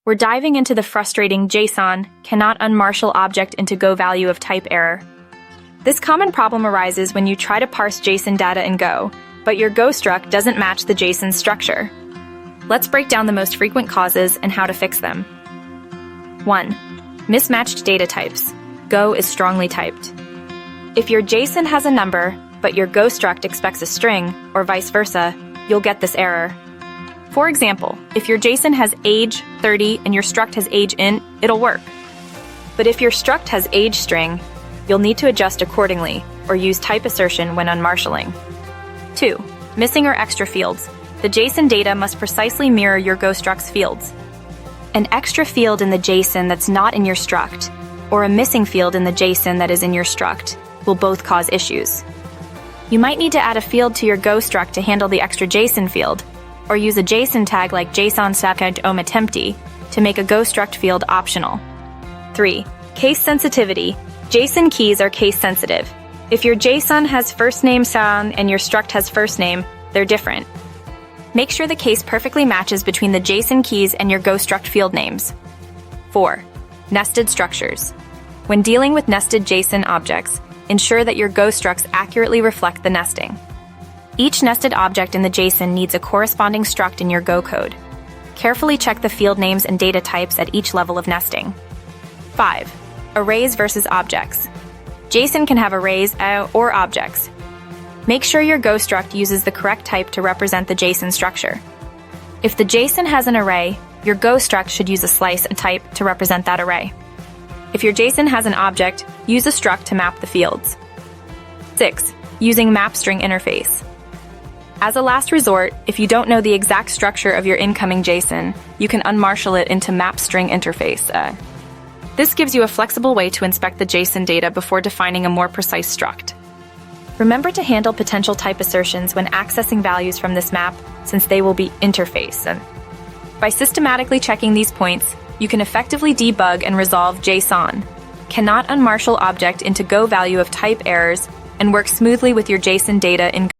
We're diving into the frustrating JSON cannot unmarshal object into Go value of type error. This common problem arises when you try to parse JSON data in Go, but your Go struct doesn't match the JSON structure. Let's break down the most frequent causes and how to fix them. 1. Mismatched data types. Go is strongly typed. If your JSON has a number, but your Go struct expects a string, or vice versa, you'll get this error. For example, if your JSON has age 30 and your struct has age int, it'll work. But if your struct has age string, you'll need to adjust accordingly, or use type assertion when unmarshaling. 2. Missing or extra fields. The JSON data must precisely mirror your Go struct's fields. An extra field in the JSON that's not in your struct, or a missing field in the JSON that is in your struct, will both cause issues. You might need to add a field to your Go struct to handle the extra JSON field, or use a JSON tag like JSON_empty to make a Go struct field optional. 3. Case sensitivity. JSON keys are case sensitive. If your JSON has first name sound and your struct has first name, they're different. Make sure the case perfectly matches between the JSON keys and your Go struct field names. 4. Nested structures. When dealing with nested JSON objects, ensure that your Go structs accurately reflect the nesting. Each nested object in the JSON needs a corresponding struct in your Go code. Carefully check the field names and data types at each level of nesting. 5. Arrays versus objects. JSON can have arrays or objects. Make sure your Go struct uses the correct type to represent the JSON structure. If the JSON has an array, your Go struct should use a slice and type to represent that array. If your JSON has an object, use a struct to map the fields. 6. Using map string interface. As a last resort, if you don't know the exact structure of your incoming JSON, you can unmarshal it into map string interface. This gives you a flexible way to inspect the JSON data before defining a more precise struct. Remember to handle potential type assertions when accessing values from this map, since they will be interface. By systematically checking these points, you can effectively debug and resolve JSON cannot unmarshal object into Go value of type errors and work smoothly with your JSON data in